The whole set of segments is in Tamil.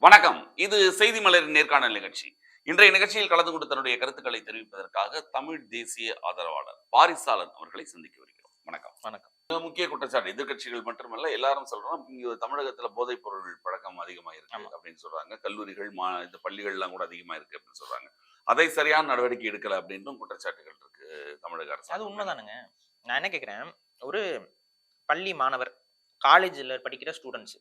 வணக்கம். இது செய்தி மலரின் நேர்காணல் நிகழ்ச்சி. இன்றைய நிகழ்ச்சியில் கலந்து கொண்டு தன்னுடைய கருத்துக்களை தெரிவிப்பதற்காக தமிழ் தேசிய ஆதரவாளர் பாரிசாலன் அவர்களை சந்திக்க வருகிறோம். வணக்கம். வணக்கம். மிக முக்கிய குற்றச்சாட்டு எதிர்க்கட்சிகள் மட்டுமல்ல, எல்லாரும் சொல்றோம் இங்க தமிழகத்துல போதைப் பொருள் பழக்கம் அதிகமா இருக்கு அப்படின்னு சொல்றாங்க. கல்லூரிகள் இந்த பள்ளிகள்லாம் கூட அதிகமா இருக்கு அப்படின்னு சொல்றாங்க. அதை சரியான நடவடிக்கை எடுக்கல அப்படின்னும் குற்றச்சாட்டுகள் இருக்கு தமிழக அரசு. அது உண்மைதானுங்க. நான் என்ன கேட்கிறேன், ஒரு பள்ளி மாணவர், காலேஜ்ல படிக்கிற ஸ்டூடெண்ட்ஸ்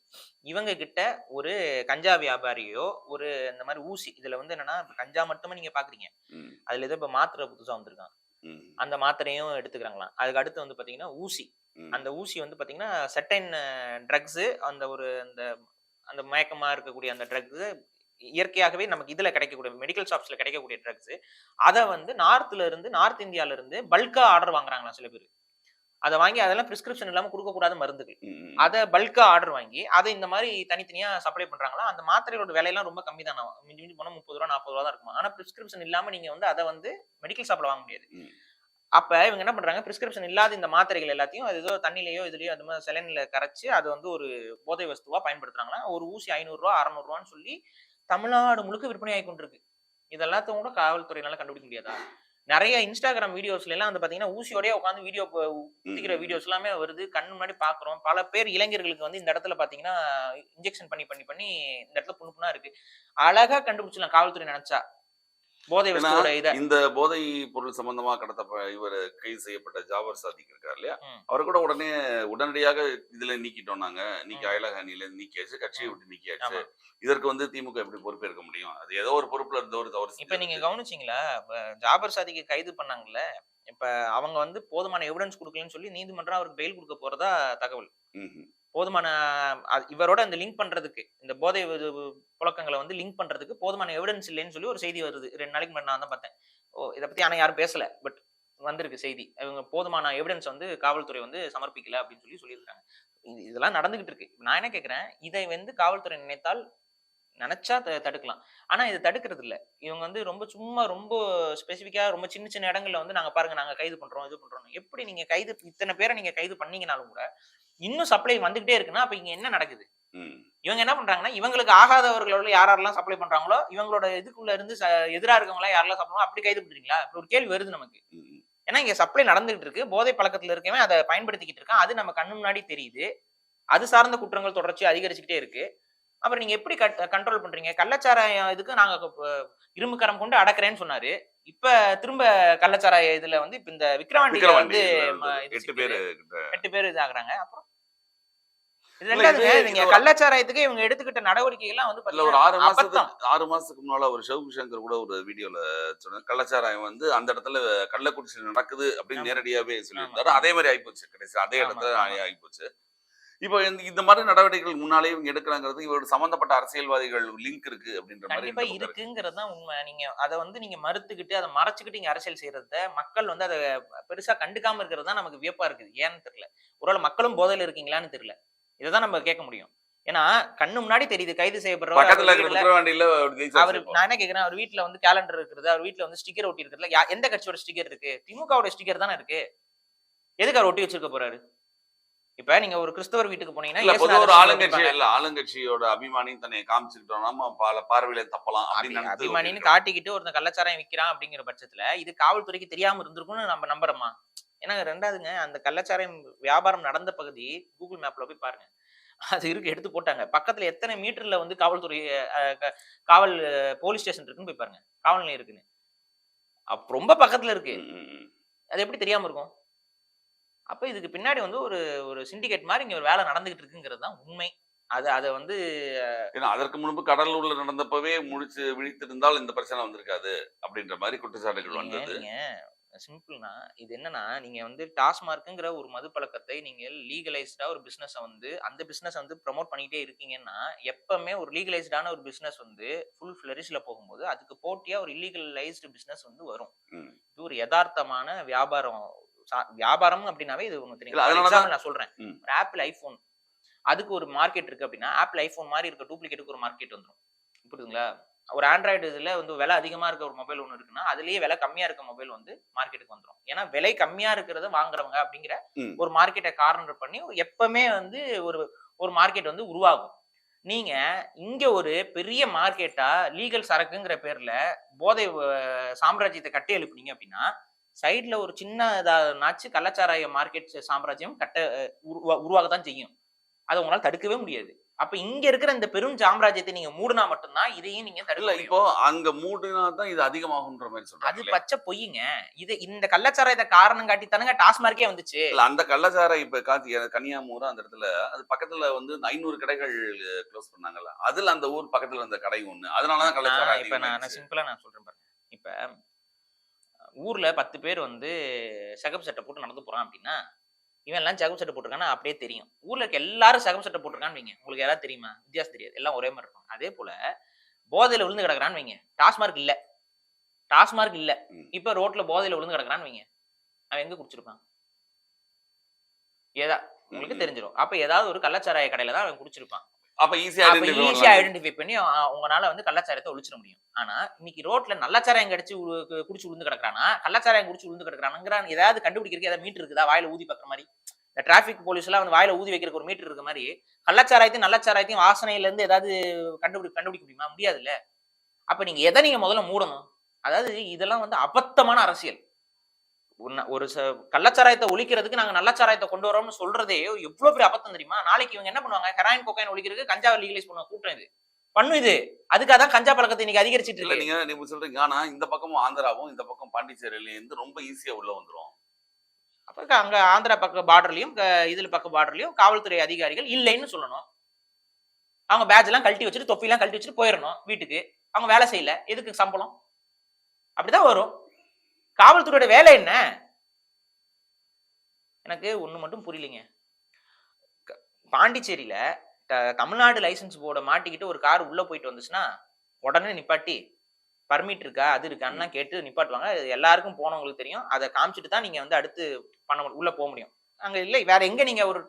இவங்க கிட்ட ஒரு கஞ்சா வியாபாரியோ ஒரு இந்த மாதிரி ஊசி, இதுல வந்து என்னன்னா கஞ்சா மட்டுமே நீங்க பாக்குறீங்க, அதுல ஏதோ இப்ப மாத்திரை புதுசா வந்திருக்கான், அந்த மாத்திரையும் எடுத்துக்கிறாங்களாம். அதுக்கு அடுத்து வந்து பாத்தீங்கன்னா ஊசி, அந்த ஊசி வந்து பாத்தீங்கன்னா செட்டைன் ட்ரக்ஸ், அந்த ஒரு அந்த அந்த மயக்கமா இருக்கக்கூடிய அந்த ட்ரக்ஸ் இயற்கையாகவே நமக்கு இதுல கிடைக்கக்கூடிய மெடிக்கல் ஷாப்ஸ்ல கிடைக்கக்கூடிய ட்ரக்ஸ், அதை வந்து நார்த் இந்தியால இருந்து பல்கா ஆர்டர் வாங்குறாங்களா சில பேர். அதை வாங்கி அதெல்லாம் பிரிஸ்கிரிப்ஷன் இல்லாம கொடுக்கக்கூடாத மருந்துகள், அதை பல்கா ஆர்டர் வாங்கி அதை இந்த மாதிரி தனித்தனியா சப்ளை பண்றாங்களா. அந்த மாத்திரையோட விலையெல்லாம் ரொம்ப கம்மி தானே, மிஞ்சி மிஞ்சி போனா 30 ரூபா 40 ரூபா தான் இருக்கும். ஆனா பிரிஸ்கிரிப்ஷன் இல்லாம நீங்க வந்து அதை வந்து மெடிக்கல் ஷாப்ல வாங்க முடியாது. அப்ப இவங்க என்ன பண்றாங்க, பிரிஸ்கிரிப்ஷன் இல்லாத இந்த மாத்திரைகள் எல்லாத்தையும் அது ஏதோ தண்ணிலையோ இதுலயோ அது மாதிரி செலன்ல கரைச்சு அதை வந்து ஒரு போதை வஸ்துவா பயன்படுத்துறாங்களா. ஒரு ஊசி 500 ரூபா 600 ரூபான்னு சொல்லி தமிழ்நாடு முழுக்க விற்பனை ஆகி கொண்டிருக்கு. இதெல்லாத்தையும் கூட காவல்துறையினால கண்டுபிடிக்க முடியாதா? நிறைய இன்ஸ்டாகிராம் வீடியோஸ்ல எல்லாம் வந்து பாத்தீங்கன்னா ஊசியோடய உட்காந்து வீடியோ குத்திக்கிற வீடியோஸ் எல்லாமே வருது, கண்ணு முன்னாடி பாக்குறோம். பல பேர் இளைஞர்களுக்கு வந்து இந்த இடத்துல பாத்தீங்கன்னா இன்ஜெக்ஷன் பண்ணி பண்ணி பண்ணி இந்த இடத்துல புண்ணு புண்ணா இருக்கு. அழகா கண்டுபிடிச்சலாம் காவல்துறை நினைச்சா போதை வஸ்துவோட இத. இந்த போதை பொருள் சம்பந்தமா இவர் கைது செய்யப்பட்ட ஜாபர் சாதிக் இருக்காரு இல்லையா, அவர் கூட உடனடியாக இதுல நீக்கிட்டோம், நாங்க அயலக அணியில நீக்கியாச்சு, கட்சியை விட்டு நீக்கியாச்சு. இதற்கு வந்து திமுக எப்படி பொறுப்பேற்க முடியும்? அது ஏதோ ஒரு பொறுப்புல இருந்த ஒரு தவறு. இப்ப நீங்க கவனிச்சீங்களா, ஜாபர் சாதிக்கு கைது பண்ணாங்கல்ல, இப்ப அவங்க வந்து போதுமான எவிடன்ஸ் கொடுக்கலன்னு சொல்லி நீதிமன்றம் அவருக்கு பெயில் கொடுக்க போறதா தகவல். போதுமான இவரோட இந்த லிங்க் பண்றதுக்கு, இந்த போதை புழக்கங்களை வந்து லிங்க் பண்றதுக்கு போதுமான எவிடன்ஸ் இல்லைன்னு சொல்லி ஒரு செய்தி வருது. 2 நாளைக்கு முன்னாடி நான் தான் பார்த்தேன். இதை பத்தி ஆனா யாரும் பேசல, பட் வந்திருக்கு செய்தி. இவங்க போதுமான எவிடன்ஸ் வந்து காவல்துறை வந்து சமர்ப்பிக்கல அப்படின்னு சொல்லி சொல்லியிருக்காங்க. இதெல்லாம் நடந்துகிட்டு இருக்கு. நான் என்ன கேட்கிறேன், இதை வந்து காவல்துறை நினைத்தால் நினைச்சா தடுக்கலாம். ஆனா இதை தடுக்கிறது இல்ல. இவங்க வந்து ரொம்ப ஸ்பெசிபிக்கா ரொம்ப சின்ன சின்ன இடங்கள்ல வந்து நாங்க பாருங்க நாங்க கைது பண்றோம் இது பண்றோம். எப்படி நீங்க இத்தனை பேரை நீங்க கைது பண்ணீங்கனாலும் கூட இன்னும் சப்ளை வந்துகிட்டே இருக்குன்னா அப்ப இங்க என்ன நடக்குது? இவங்க என்ன பண்றாங்கன்னா, இவங்களுக்கு ஆகாதவர்களோட யாரெல்லாம் சப்ளை பண்றாங்களோ இவங்களோட இதுக்குள்ள இருந்து எதிரா இருக்கவங்களா யாரெல்லாம் சாப்பிடுறோம் அப்படி கைது பண்றீங்களா? ஒரு கேள்வி வருது நமக்கு. ஏன்னா இங்க சப்ளை நடந்துகிட்டு இருக்கு, போதை பழக்கத்துல இருக்கவன் அதை பயன்படுத்திக்கிட்டு இருக்கான், அது நம்ம கண்ணு முன்னாடி தெரியுது. அது சார்ந்த குற்றங்கள் தொடர்ச்சி அதிகரிச்சுக்கிட்டே இருக்கு. அப்புறம் நீங்க எப்படி கண்ட்ரோல் பண்றீங்க? கள்ளச்சாராயம் இதுக்கு நாங்க இரும்பு கரம் கொண்டு அடக்குறேன்னு சொன்னாரு. இப்ப திரும்ப கள்ளச்சாராய இதுல வந்து இப்ப இந்த விக்கிரவாண்டியில வந்து 8 பேர் இதாகுறாங்க. அப்புறம் நீங்க கள்ளச்சாராயத்துக்கு இவங்க எடுத்துக்கிட்ட நடவடிக்கை எல்லாம் வந்து ஒரு 6 மாசத்துக்கு முன்னால ஒரு ஷவுகு சங்கர் கூட ஒரு வீடியோல சொன்ன, கள்ளச்சாராயம் வந்து அந்த இடத்துல கள்ளக்குறிச்சி நடக்குது அப்படின்னு நேரடியாவே சொல்லியிருந்தாரு. அதே மாதிரி ஆயிப்போச்சு, கடைசி அதே இடத்துல ஆயிப்போச்சு. இப்போ இந்த மாதிரி நடவடிக்கைகள் முன்னாலே இவங்க எடுக்கிறாங்கிறது இவரோட சம்பந்தப்பட்ட அரசியல்வாதிகள் லிங்க் இருக்கு அப்படின்ற மாதிரி கண்டிப்பா இருக்குங்கிறது தான் உண்மை. நீங்க அதை வந்து நீங்க மறுத்துக்கிட்டு அதை மறைச்சுக்கிட்டு இங்க அரசியல் செய்யறத மக்கள் வந்து அதை பெருசா கண்டுக்காம இருக்கிறது தான் நமக்கு வியப்பா இருக்குது. ஏன்னு தெரியல. ஒருவேளை மக்களும் போதையில இருக்கீங்களான்னு தெரியல. இதைதான் நம்ம கேட்க முடியும். ஏன்னா கண்ணு முன்னாடி தெரியுது கைது செய்யப்படுறவர். அவர் நான் என்ன கேட்கிறேன், அவர் வீட்டுல வந்து கேலண்டர் இருக்கிறது, அவர் வீட்டுல வந்து ஸ்டிக்கர் ஒட்டி இருக்கிறதுல எந்த கட்சியோட ஸ்டிக்கர் இருக்கு? திமுகவோட ஸ்டிக்கர் தானே இருக்கு. எதுக்கு அவர் ஒட்டி வச்சிருக்க போறாரு? இப்ப நீங்க ஒரு கிறிஸ்தவர் வீட்டுக்கு போனீங்கன்னா ஒரு ஆளுங்கட்சியோட அபிமானி தன்னை காமிச்சுக்கிட்டோம் பல பார்வையில தப்பலாம் அபிமானின்னு காட்டிக்கிட்டு ஒருத்தன் கள்ளச்சாராயம் விற்கிறான் அப்படிங்கிற பட்சத்துல இது காவல்துறைக்கு தெரியாம இருந்திருக்கும்னு நம்ம நம்புறோமா? ஏன்னா ரெண்டாவதுங்க, அந்த கள்ளச்சாராயம் வியாபாரம் நடந்த பகுதி கூகுள் மேப்ல போய் பாருங்க, அது இருக்கு, எடுத்து போட்டாங்க. பக்கத்துல எத்தனை மீட்டர்ல வந்து காவல்துறை காவல் போலீஸ் ஸ்டேஷன் இருக்குன்னு போய் பாருங்க, காவல் நிலையம் இருக்குன்னு. ரொம்ப பக்கத்துல இருக்கு. அது எப்படி தெரியாம இருக்கும்? அப்ப இதுக்கு பின்னாடி வந்து ஒரு சிண்டிகேட் மாதிரி இங்க ஒரு வேலை நடந்துகிட்டு இருக்குங்கிறது தான் உண்மை. அதை வந்து அதற்கு முன்பு கடலூர்ல நடந்தப்பவே விழித்திருந்தால் இந்த பிரச்சனை வந்திருக்காது அப்படின்ற மாதிரி குற்றச்சாட்டுகள் வந்தது. சிம்பிள்னா இது என்னன்னா, நீங்க வந்து டாஸ்மார்க்ங்கிற ஒரு மது பழக்கத்தை நீங்க லீகலைஸ்டா ஒரு பிசினஸ் வந்து அந்த பிசினஸ் வந்து ப்ரமோட் பண்ணிட்டே இருக்கீங்கன்னா, எப்பவுமே ஒரு லீகலைஸ்டான ஒரு பிசினஸ் வந்து ஃபுல் ஃபிளரிஷ்ல போகும்போது அதுக்கு போட்டியா ஒரு இல்லீகலைஸ்டு பிசினஸ் வந்து வரும். இது ஒரு யதார்த்தமான வியாபாரம் அப்படின்னாவே இது உங்களுக்கு தெரியும். நான் சொல்றேன், ஒரு ஆப்பிள் ஐபோன் அதுக்கு ஒரு மார்க்கெட் இருக்கு அப்படின்னா, ஆப்பிள் ஐபோன் மாதிரி இருக்க டூப்ளிகேட்டுக்கு ஒரு மார்க்கெட் வந்துடும். புரியுதுங்களா? ஒரு ஆண்ட்ராய்டு இதுல வந்து விலை அதிகமா இருக்க ஒரு மொபைல் ஒன்று இருக்குன்னா, அதுலயே விலை கம்மியா இருக்க மொபைல் வந்து மார்க்கெட்டுக்கு வந்துடும். ஏன்னா விலை கம்மியா இருக்கிறத வாங்குறவங்க அப்படிங்கிற ஒரு மார்க்கெட்டை கார்னர் பண்ணி எப்பவுமே வந்து ஒரு மார்க்கெட் வந்து உருவாகும். நீங்க இங்க ஒரு பெரிய மார்க்கெட்டா லீகல் சரக்குங்கிற பேர்ல போதை சாம்ராஜ்யத்தை கட்டி எழுப்புனீங்க அப்படின்னா சைடுல ஒரு சின்னதாச்சு கள்ளச்சாராய மார்க்கெட் சாம்ராஜ்யம் உருவாக தான் செய்யும். அதை உங்களால தடுக்கவே முடியாது. அப்ப இங்க இருக்கிற இந்த பெரும் சாம்ராஜ்யத்தை நீங்க மூடுனா மட்டும்தான் இதையும் நீங்க தடுக்க இல்ல முடியும். இப்போ அங்க மூடுனா தான் இது அதிகமாகுன்ற மாதிரி அது சொல்றாங்க. பச்சை பொய்யுங்க. இந்த கள்ளச்சாராயத்தை காரணம் காட்டி தானங்க டாஸ்மார்க்கே வந்துச்சு. இல்ல அந்த கள்ளச்சாராயம் இப்ப கன்னியாகுமரி அந்த இடத்துல அது பக்கத்துல வந்து 500 கடைகள் க்ளோஸ் பண்ணாங்கல்ல. அதுல அந்த ஊர் பக்கத்துல இருந்த கடை ஒண்ணு. அதனால தான் கள்ளச்சாராயம் இப்ப நான் அதிகமாயிடுச்சு. சிம்பிளா நான் சொல்றேன் பாருங்க. இப்ப ஊர்ல 10 பேர் வந்து சிகப்பு சட்டை போட்டு நடந்து போறான் அப்படின்னா, இவன் எல்லாம் சிகப்பு சட்டை போட்டிருக்கான்னு அப்படியே தெரியும். ஊர்ல இருக்க எல்லாரும் சிகப்பு சட்டை போட்டிருக்கான்னு வைங்க. உங்களுக்கு யாராவது தெரியுமா? வித்தியாசம் தெரியாது. எல்லாம் ஒரே மாரி இருக்கும். அதே போல போதையில விழுந்து கிடக்குறான்னு வைங்க. டாஸ்மார்க் இல்ல. டாஸ்மார்க் இல்ல. ம். இப்ப ரோட்ல போதையில விழுந்து கிடக்குறான்னு வைங்க. அவன் எங்க குடிச்சிருப்பான்? ஏதா உங்களுக்கு ம். தெரிஞ்சிரும். அப்ப ஏதாவது ஒரு கள்ளச்சாராய கடையில தான் அவன் குடிச்சிருப்பான். அப்ப ஈஸியா அப்ப ஐடென்டிஃபை ஈஸியா பண்ணலாம். ஐடென்டிஃபை பண்ணி உங்கனால வந்து கள்ளச்சாராயத்த ஒழிச்சிட முடியும். ஆனா, இன்னைக்கு ரோட்ல நல்ல சாராயம் கிடைச்சு குடிச்சு விழுந்து கிடக்குறானா, கள்ளச்சாராயம் குடிச்சு விழுந்து கிடக்குறானுங்கிறான் ஏதாவது கண்டுபிடிக்கிறதுக்கு ஏதாவது மீட்டர் இருக்குதா? வாயில ஊதி பாக்குற மாரி. இந்த டிராபிக் போலீஸ் எல்லாம் வந்து வாயில ஊதி வைக்கிறதுக்கு ஒரு மீட்டர் இருக்க மாரி, கள்ளச்சாராயத்தையும் நல்ல சாராயத்தையும் வாசனையில இருந்து ஏதாவது கண்டுபிடிக்க முடியுமா? முடியாதுல்ல. அப்ப நீங்க எத நீங்க முதல்ல மூடணும்? அதாவது இதெல்லாம் வந்து அபத்தமான அரசியல். ஒரு கள்ளச்சாராயத்தை ஒழிக்கிறதுக்கு நாங்க நல்ல சாராயத்தை கொண்டு வரோம்னு சொல்றதே எவ்வளவு பெரிய அபத்தம் தெரியுமா? நாளைக்கு இவங்க என்ன பண்ணுவாங்க? ஹெராயின், கொக்கைன் ஒழிக்கிறதுக்கு கஞ்சாவை லீகலைஸ் பண்ணுவாங்க. கூட்டம் இது. பண்ணும் இது. அதுக்காக தான் கஞ்சா பழக்கத்தை இன்னைக்கு அதிகரிச்சிட்டு இல்ல இருக்கு. நீங்க சொல்றீங்க. ஆனா இந்த பக்கமும் ஆந்திராவும், இந்த பக்கம் பாண்டிச்சேரியிலயும் இருந்து ரொம்ப ஈஸியா உள்ள வந்துரும். அப்ப அங்க ஆந்திரா பக்க பார்டர்லயும் இதுல பக்க பார்டர்லயும் காவல்துறை அதிகாரிகள் இல்லைன்னு சொல்லணும். அவங்க பேட்ஜ் எல்லாம் கழட்டி வச்சுட்டு தொப்பி எல்லாம் கழட்டி வச்சுட்டு போயிடணும் வீட்டுக்கு. அவங்க வேலை செய்யல. எதுக்கு சம்பளம்? அப்படிதான் வரும். காவல்துறையோட வேலை என்ன? எனக்கு ஒண்ணு மட்டும் புரியலைங்க. பாண்டிச்சேரியில தமிழ்நாடு லைசென்ஸ் போர்ட மாட்டிக்கிட்டு ஒரு கார் உள்ள போயிட்டு வந்துச்சுன்னா, உடனே நிப்பாட்டி பர்மிட் இருக்கா? அது இருக்கான்லாம் கேட்டு நிப்பாட்டுவாங்க. அது எல்லாருக்கும் போனவங்களுக்கு தெரியும். அத காமிச்சுட்டு தான் நீங்க வந்து அடுத்து உள்ள போ முடியும். அங்க இல்ல வேற எங்க நீங்க ஒரு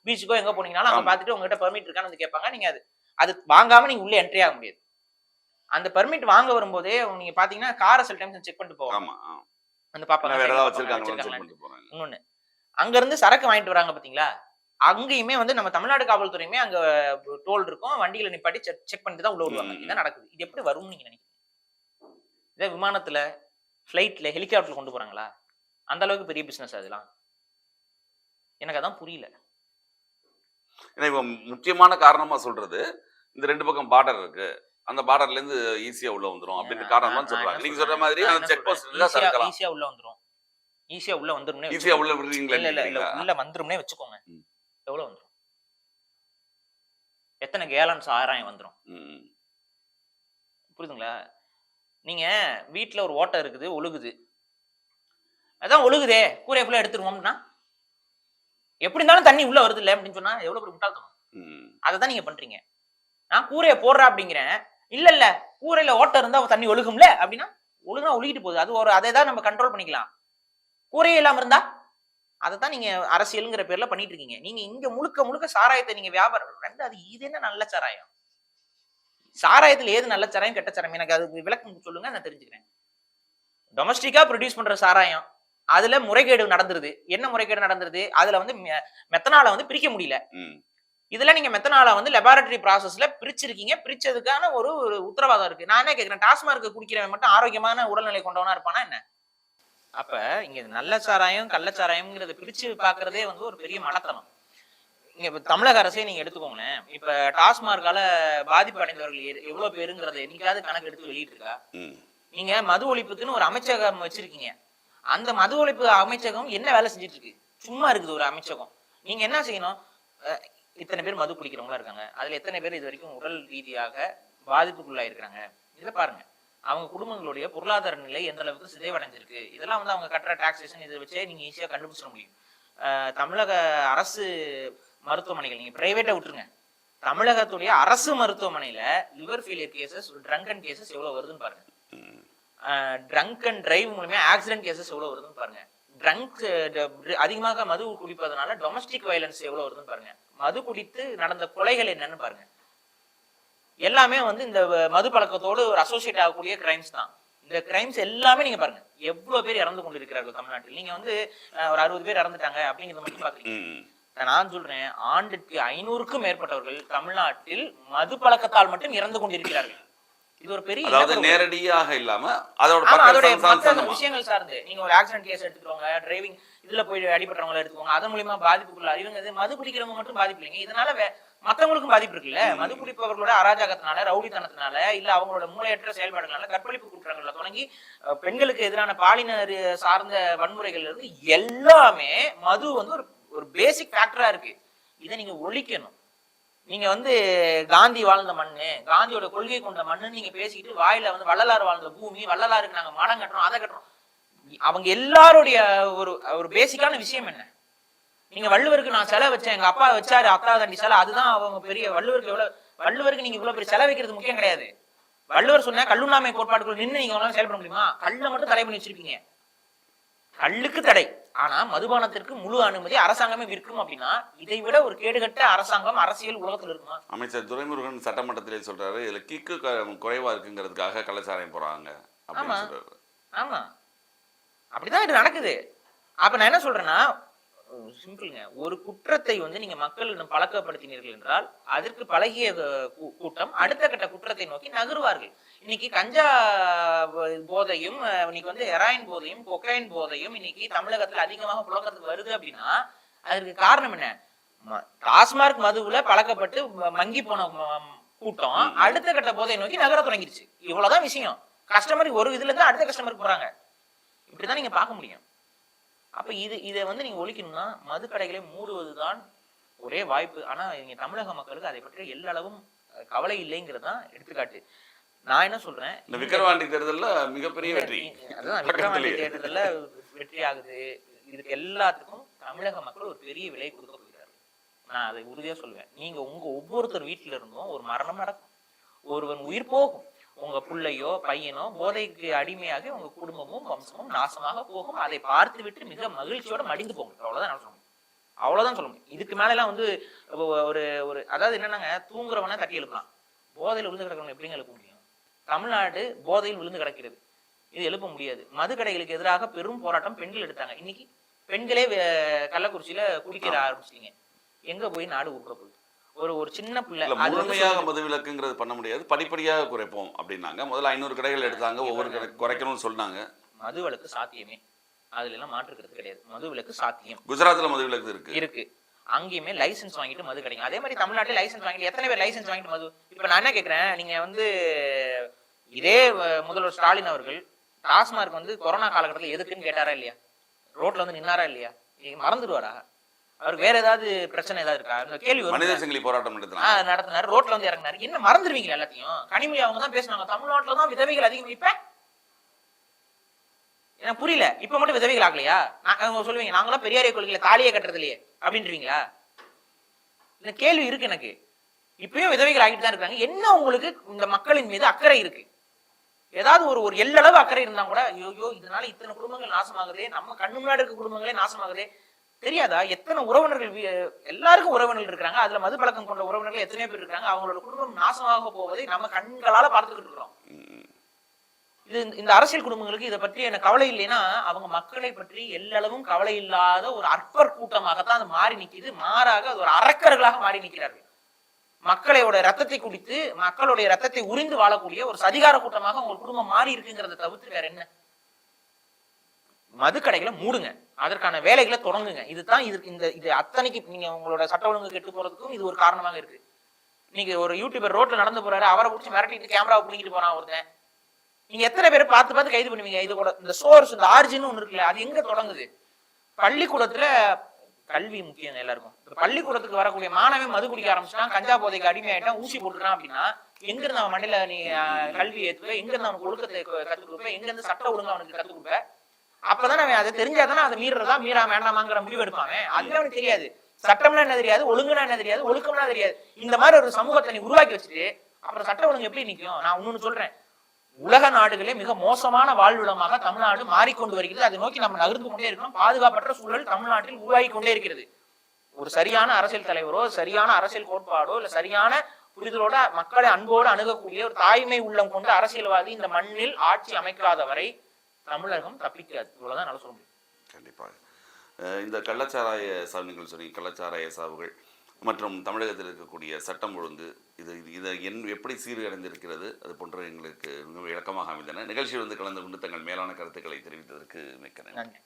பீச்சுக்கோ எங்க போனீங்கனாலும் அங்க ஆமா. பார்த்துட்டு உங்ககிட்ட பெர்மிட் இருக்கான்னு வந்து கேட்பாங்க. நீங்க அது வாங்காம நீங்க உள்ள என்ட்ரி ஆக முடியாது. அந்த பெர்மிட் வாங்க வரும்போதே நீங்க பாத்தீங்கன்னா கார சில டைம்ஸ் செக் பண்ணிட்டு போவாங்க. ஆமா. வந்து பாப்பாங்க வேற சைடுல ஏதாவது பாப்பாங்க வச்சிருக்காங்களான்னு செக் வச்சிருக்காங்களான்னு. பண்ணிட்டு போறாங்க. இன்னொன்னு அங்க இருந்து சரக்கு வாங்கிட்டு வராங்க பாத்தீங்களா? அங்கேயுமே வந்து நம்ம தமிழ்நாடு காவல்துறையுமே அங்க டோல் இருக்கும். வண்டிகளை நிப்பாட்டி செக் பண்ணிட்டு தான் உள்ள விடுவாங்க. இதான் நடக்குது. இது எப்படி வரும்னு நீங்க நினைக்கிறீங்க? இதே விமானத்துல, ஃபிளைட்ல, ஹெலிகாப்டர்ல கொண்டு போறாங்களா? அந்த அளவுக்கு பெரிய பிசினஸ் அதெல்லாம். எனக்கு அதான் புரியல. ஏன்னா இப்ப முக்கியமான காரணமா சொல்றது, இந்த 2 பக்கம் பார்டர் இருக்கு. அந்த பார்டர்ல இருந்து ஈஸியா உள்ள வந்துரும் அப்படின்ற காரணம் தான் சொல்றாங்க. நீங்க சொல்ற மாதிரி அந்த செக் போஸ்ட் இருந்தா தடுக்கலாம். ஈஸியா உள்ள வந்துரும். ஈஸியா உள்ள வந்துரும்னே ஈஸியா உள்ள விடுறீங்களா இல்ல இல்ல இல்ல நீங்க? உள்ள வந்துரும்னே வச்சுக்கோங்க. ம். எவ்வளவு வந்துரும்? எத்தனை கேலன் சாராயம் வந்துரும்? ம். புரியுதுங்களா? நீங்க வீட்ல ஒரு ஓட்டை இருக்குது, ஒழுகுது. அதான் ஒழுகுதே, கூரைய ஃபுல்லா எடுத்துருவோம்னா, எப்படி இருந்தாலும் தண்ணி உள்ள வருது இல்ல அப்படின்னு சொன்னா எவ்வளவு பெரிய முட்டாள்தனம். ம். அததான் நீங்க பண்றீங்க. நான் கூரைய போடுறா அப்படிங்கிறேன். இல்ல இல்ல கூரையில ஓட்டை இருந்தா தண்ணி ஒழுகும்ல அப்படின்னா, ஒழுகுனா ஒழுகிட்டு போகுது. அது ஒரு அதை தான் நம்ம கண்ட்ரோல் பண்ணிக்கலாம். கூரையே இல்லாம இருந்தா அதத்தான் நீங்க அரசியல்ங்கிற பேர்ல பண்ணிட்டு இருக்கீங்க. நீங்க இங்க முழுக்க முழுக்க சாராயத்தை நீங்க வியாபாரம் 2வது இது என்ன நல்ல சாராயம்? சாராயத்துல ஏது நல்ல சாராயம், கெட்ட சாராயம்? எனக்கு அது விளக்கம் சொல்லுங்க நான் தெரிஞ்சுக்கிறேன். டொமஸ்டிக்கா ப்ரொடியூஸ் பண்ற சாராயம். அதுல முறைகேடு நடந்துருது. என்ன முறைகேடு நடந்துருது? அதுல வந்து மெத்தனால வந்து பிரிக்க முடியல. ம். இதுல நீங்க மெத்தனால வந்து லெபார்டரி ப்ராசஸ்ல பிரிச்சிருக்கீங்க. பிரிச்சதுக்கான ஒரு ஒரு உத்தரவாதம் இருக்கு. நான் என்ன கேட்கிறேன், டாஸ்மார்க் குடிக்கிறவன் மட்டும் ஆரோக்கியமான உடல்நிலை கொண்டவனா இருப்பானா என்ன? அப்ப இங்க நல்ல சாராயம், கள்ள சாராயம்ங்கிறத பிரிச்சு பார்க்கிறதே வந்து ஒரு பெரிய மடத்தனம். இங்க இப்ப தமிழக அரசே நீங்க எடுத்துக்கோங்களேன். இப்ப டாஸ்மார்க்கால பாதிப்பு அடைந்தவர்கள் எவ்வளவு பேருங்கிறத என்னைக்காவது கணக்கு எடுத்து வெளியிட்டு இருக்கா? ம். நீங்க மது ஒழிப்புக்குன்னு ஒரு அமைச்சகம் வச்சிருக்கீங்க. அந்த மது ஒழிப்பு அமைச்சகம் என்ன வேலை செஞ்சுட்டு இருக்கு? சும்மா இருக்குது ஒரு அமைச்சகம். நீங்க என்ன செய்யணும்? இத்தனை பேர் மது குடிக்கிறவங்களா இருக்காங்க. அதுல எத்தனை பேர் இது வரைக்கும் உடல் ரீதியாக பாதிப்புக்குள்ளாயிருக்காங்க. இத பாருங்க. அவங்க குடும்பங்களுடைய பொருளாதார நிலை எந்த அளவுக்கு சிதைவடைஞ்சிருக்கு. இதெல்லாம் வந்து அவங்க கட்டுற டாக்ஸேஷன் இதை வச்சே நீங்க ஈஸியா கண்டுபிடிச்சிட முடியும். தமிழக அரசு மருத்துவமனைகள் நீங்க பிரைவேட்டா விட்டுருங்க. தமிழகத்துடைய அரசு மருத்துவமனையில liver failure cases, drunken cases எவ்வளவு வருதுன்னு பாருங்க. ட்ரங்க் அண்ட் டிரைவ் மூலமா ஆக்சிடென்ட் கேசஸ் எவ்வளவு வருதுன்னு பாருங்க. ட்ரங்க் அதிகமாக மது குடிப்பதனால டொமஸ்டிக் வயலன்ஸ் எவ்வளவு வருதுன்னு பாருங்க. மது குடித்து நடந்த கொலைகள் என்னன்னு பாருங்க. எல்லாமே வந்து இந்த மது பழக்கத்தோடு ஒரு அசோசியேட் ஆகக்கூடிய கிரைம்ஸ் தான். இந்த கிரைம்ஸ் எல்லாமே நீங்க பாருங்க எவ்வளவு பேர் இறந்து கொண்டிருக்கிறார்கள் தமிழ்நாட்டில். நீங்க வந்து ஒரு 60 பேர் இறந்துட்டாங்க அப்படிங்கிறத மட்டும் பாக்குறீங்க. நான் சொல்றேன், ஆண்டுக்கு 500க்கும் மேற்பட்டவர்கள் தமிழ்நாட்டில் மது பழக்கத்தால் மட்டும் இறந்து கொண்டிருக்கிறார்கள். இது ஒரு பெரிய அதாவது நேரடியாக இல்லாம அதோட அதோடைய மற்ற பக்கம் விஷயங்கள் சார்ந்து நீங்க ஒரு ஆக்சிடென்ட் கேஸ் எடுத்துக்கோங்க, டிரைவிங் இதுல போய் அடிபட்டவங்களை எடுத்துக்கோங்க, அதன் மூலியமா பாதிப்புக்குள்ள இவங்க மது குடிக்கிறவங்க மட்டும் பாதிப்பு இல்லைங்க, இதனால மத்தவங்களுக்கும் பாதிப்பு இருக்குல்ல. மது குடிப்பவர்களோட அராஜகத்தினால, ரவுடித்தனத்தினால, இல்ல அவங்களோட மூளையற்ற செயல்பாடுகளால, கற்பழிப்பு குற்றங்கள்ல தொடங்கி பெண்களுக்கு எதிரான பாலின சார்ந்த வன்முறைகள் இருந்து எல்லாமே மது வந்து ஒரு பேசிக் ஃபேக்டரா இருக்கு. இதை நீங்க ஒழிக்கணும். நீங்க வந்து காந்தி வாழ்ந்த மண்ணு, காந்தியோட கொள்கை கொண்ட மண்ணுன்னு நீங்க பேசிக்கிட்டு வாயில வந்து வள்ளலார் வாழ்ந்த பூமி, வள்ளலாருக்கு நாங்க மடம் கட்டுறோம், அதை கட்டுறோம். அவங்க எல்லாருடைய ஒரு பேசிக்கான விஷயம் என்ன? நீங்க வள்ளுவருக்கு நான் செலவு வச்சேன், எங்க அப்பா வச்சாரு அத்தா தண்டி செலவு, அதுதான் அவங்க பெரிய வள்ளுவருக்கு நீங்க இவ்வளவு பெரிய செலவு வைக்கிறது முக்கியம் கிடையாது. வள்ளுவர் சொன்ன கல்லுண்ணாமை கோட்பாடுக்குள் நின்று நீங்க செயல்பட முடியுமா? கல்ல மட்டும் தடை பண்ணி வச்சிருக்கீங்க. கல்லுக்கு தடை, ஆனா மதுபானத்திற்கு முழு அனுமதி அரசாங்கமே விற்கும் அப்படின்னா இதை விட ஒரு கேடுகட்ட அரசாங்கம் அரசியல் உலகத்தில் இருக்குமா? அமைச்சர் துரைமுருகன் சட்டமன்றத்திலே சொல்றாரு, இதுல கிக்கு குறைவா இருக்குங்கிறதுக்காக கள்ளச்சாராயம் போறாங்க அப்படின்னு சொல்றாரு. ஆமா, அப்படிதான் இது நடக்குது. அப்ப நான் என்ன சொல்றேன்னா, சிம்பிள்ங்க, ஒரு குற்றத்தை வந்து நீங்க மக்களிடம் பழக்கப்படுத்தினீர்கள் என்றால் அதற்கு பழகிய கூட்டம் அடுத்த கட்ட குற்றத்தை நோக்கி நகருவார்கள். இன்னைக்கு கஞ்சா போதையும், இன்னைக்கு வந்து ஹெராயின் போதையும், கொக்கைன் போதையும் இன்னைக்கு தமிழகத்துல அதிகமாக புழக்கத்துக்கு வருது அப்படின்னா அதற்கு காரணம் என்ன? டாஸ்மார்க் மதுவுல பழக்கப்பட்டு மங்கி போன கூட்டம் அடுத்த கட்ட போதையை நோக்கி நகர தொடங்கிருச்சு. இவ்வளவுதான் விஷயம். கஸ்டமருக்கு ஒரு இதுல இருந்து அடுத்த கஸ்டமருக்கு போறாங்க. இப்படிதான் நீங்க பார்க்க முடியும். அப்ப இதை வந்து நீங்க ஒழிக்கணும்னா மது கடைகளை மூடுவதுதான் ஒரே வாய்ப்பு. ஆனா இங்க தமிழக மக்களுக்கு அதை பற்றி எல்லளவும் கவலை இல்லைங்கிறது தான் எடுத்துக்காட்டு. நான் என்ன சொல்றேன், இந்த விக்கிரவாண்டி தேர்தல்ல மிகப்பெரிய வெற்றி, அதான் விக்கிரவாண்டி தேர்தல்ல வெற்றி ஆகுது. இதுக்கு எல்லாத்துக்கும் தமிழக மக்கள் ஒரு பெரிய விலை கொடுக்க போகிறார்கள். நான் அதை உறுதியா சொல்லுவேன். நீங்க உங்க ஒவ்வொருத்தர் வீட்டுல இருந்தும் ஒரு மரணம் நடக்கும், ஒருவன் உயிர் போகும், உங்க பிள்ளையோ பையனோ போதைக்கு அடிமையாக உங்க குடும்பமும் வம்சமும் நாசமாக போகும். அதை பார்த்து விட்டு மிக மகிழ்ச்சியோட மடிந்து போகும். அவ்வளவுதான் சொல்ல முடியும். அவ்வளவுதான் சொல்ல முடியும். இதுக்கு மேல எல்லாம் வந்து ஒரு அதாவது என்னன்னாங்க, தூங்குறவன தட்டி எழுப்பலாம், போதையில் விழுந்து கிடக்கிறவங்க எப்படிங்க எழுப்ப முடியும்? தமிழ்நாடு போதையில் விழுந்து கிடக்கிறது, இது எழுப்ப முடியாது. மது கடைகளுக்கு எதிராக பெரும் போராட்டம் பெண்கள் எடுத்தாங்க. இன்னைக்கு பெண்களே கள்ளக்குறிச்சியில குடிக்கிற ஆரம்பிச்சிட்டீங்க. எங்க போய் நாடு உருப்பட போகுது? ஒரு சின்ன பிள்ளை முழுமையாக மது விலக்குங்கிறது பண்ண முடியாது, படிப்படியாக குறைப்போம் அப்படின்னாங்க. முதல்ல 500 கடைகள் எடுத்தாங்க, ஒவ்வொரு கடை குறைக்கணும்னு சொன்னாங்க. மது விலக்கு சாத்தியமே, அதுல எல்லாம் மாற்றுக்கிறது கிடையாது. மது விலக்கு சாத்தியம். குஜராத்ல மது விலக்கு இருக்கு. அங்கேயுமே லைசன்ஸ் வாங்கிட்டு மது கிடைக்கும். அதே மாதிரி தமிழ்நாட்டில் லைசன்ஸ் வாங்கிட்டு எத்தனை பேர் லைசன்ஸ் வாங்கிட்டு மது? இப்ப நான் என்ன கேட்கிறேன், நீங்க வந்து இதே முதல்வர் ஸ்டாலின் அவர்கள் டாஸ்மார்க் வந்து கொரோனா காலகட்டத்தில் எதுக்குன்னு கேட்டாரா இல்லையா? ரோட்ல வந்து நின்னாரா இல்லையா? மறந்துடுவாரா? அவருக்கு வேற ஏதாவது பிரச்சனை ஏதாவது இருக்கா? இந்த கேள்வி மனித சங்கிலி போராட்டம் நடத்தினாரு, ரோட்ல வந்து இறங்கினாரு. என்ன மறந்துடுவீங்க எல்லாத்தையும்? கனிமொழி அவங்க தான் பேசினாங்க, தமிழ்நாட்டுல தான் விதவைகள் அதிகம். இப்ப எனக்கு புரியல, இப்ப மட்டும் விதவைகள் ஆகலையா? சொல்லுவீங்க நாங்களாம் பெரியாரிய கொள்கையில தாலியே கட்டுறது இல்லையே அப்படின்றீங்களா? இந்த கேள்வி இருக்கு எனக்கு. இப்பயும் விதவைகள் ஆகிட்டு தான் இருக்காங்க. என்ன உங்களுக்கு இந்த மக்களின் மீது அக்கறை இருக்கு? ஏதாவது ஒரு எல்லளவு அக்கறை இருந்தா கூட, ஐயோ இதனால இத்தனை குடும்பங்கள் நாசமாகுதே, நம்ம கண்ணு முன்னாடி இருக்க குடும்பங்களே நாசமாகுதே தெரியாதா? எத்தனை உறவினர்கள், எல்லாருக்கும் உறவினர்கள் இருக்கிறாங்க, அதுல மது பழக்கம் கொண்ட உறவினர்கள் எத்தனையோ பேர் இருக்காங்க. அவங்களோட குடும்பம் நாசமாக போவதை நம்ம கண்களால பார்த்துக்கிட்டு இருக்கிறோம். இது இந்த அரசியல் குடும்பங்களுக்கு இதை பற்றி எனக்கு கவலை இல்லைன்னா அவங்க மக்களை பற்றி எல்லளவும் கவலை இல்லாத ஒரு அற்பர் கூட்டமாகத்தான் அது மாறி நிக்குது. மாறாக அது ஒரு அரக்கர்களாக மாறி நிற்கிறார்கள். மக்களோட ரத்தத்தை குடித்து மக்களுடைய ரத்தத்தை உறிந்து வாழக்கூடிய ஒரு சதிகார கூட்டமாக உங்க குடும்பம் மாறி இருக்குங்கிறத தவிர்த்து வேற என்ன? மதுக்கடைகளை மூடுங்க, அதற்கான வேலைகளை தொடங்குங்க. இதுதான் இது அத்தனைக்கு நீங்க உங்களோட சட்ட ஒழுங்கு கெட்டு போறதுக்கும் இது ஒரு காரணமாக இருக்கு. நீங்க ஒரு யூடியூபர் ரோட்ல நடந்து போறாரு, அவரை பிடிச்சி மிரட்டிட்டு கேமராவை பிடிக்கிட்டு போறான் ஒருத்தன், நீங்க எத்தனை பேர் பார்த்து கைது பண்ணுவீங்க? இது கூட இந்த சோர்ஸ், இந்த ஆர்ஜின் ஒண்ணு இருக்குல்ல, அது எங்க தொடங்குது? பள்ளிக்கூடத்துல கல்வி முக்கியம் எல்லாருக்கும். பள்ளிக்கூடத்துக்கு வரக்கூடிய மாணவன் மது குடிக்க ஆரம்பிச்சான், கஞ்சா போதைக்கு அடிமையாயிட்டான், ஊசி போட்டுக்கிறான் அப்படின்னா எங்க இருந்து அவன் மண்ணில நீ கல்வி ஏத்துவ? எங்க இருந்து அவனுக்கு ஒழுக்கத்தை கத்துக் கொடுப்ப? எங்க இருந்து சட்ட ஒழுங்கு அவனுக்கு கத்துக் கொடுப்ப? அப்பதானே அவன் அதை தெரிஞ்சாதானே அதை மீறதா மீறா வேண்டாமாங்கிற முடிவு எடுப்பாங்க. அதுவே அவனுக்கு தெரியாது. சட்டம்னா என்ன தெரியாது, ஒழுங்குனா என்ன தெரியாது, ஒழுக்கம்னா தெரியாது. இந்த மாதிரி ஒரு சமூகத்தை நீ உருவாக்கி வச்சுட்டு அப்புறம் சட்ட ஒழுங்கு எப்படி நிற்கும்? நான் இன்னொன்னு சொல்றேன், உலக நாடுகளே மிக மோசமான வாழ்விடமாக தமிழ்நாடு மாறிக்கொண்டு வருகிறது. அதை நோக்கி நம்ம நகர்ந்து கொண்டே இருக்கணும். பாதுகாப்பற்ற சூழல் தமிழ்நாட்டில் உருவாகி கொண்டே இருக்கிறது. ஒரு சரியான அரசியல் தலைவரோ, சரியான அரசியல் கோட்பாடோ, இல்ல சரியான புரிதலோட மக்களை அன்போடு அணுகக்கூடிய ஒரு தாய்மை உள்ளம் கொண்ட அரசியல்வாதி இந்த மண்ணில் ஆட்சி அமைக்காத வரை தமிழகம் தப்பிக்காது. இவ்வளவுதான் நல்ல சொல்ல முடியும். கண்டிப்பாக. இந்த கள்ளச்சாராய சாவு நீங்கள் சொன்னீங்க, கள்ளச்சாராய சாவுகள் மற்றும் தமிழகத்தில் இருக்கக்கூடிய சட்டம் ஒழுங்கு இதை எப்படி சீரடைந்திருக்கிறது அது போன்ற எங்களுக்கு மிகவும் விளக்கமாக அமைந்தன. நிகழ்ச்சியில் வந்து கலந்து கொண்டு தங்கள் மேலான கருத்துக்களை தெரிவித்ததற்கு மிக்க நன்றி. நன்றி.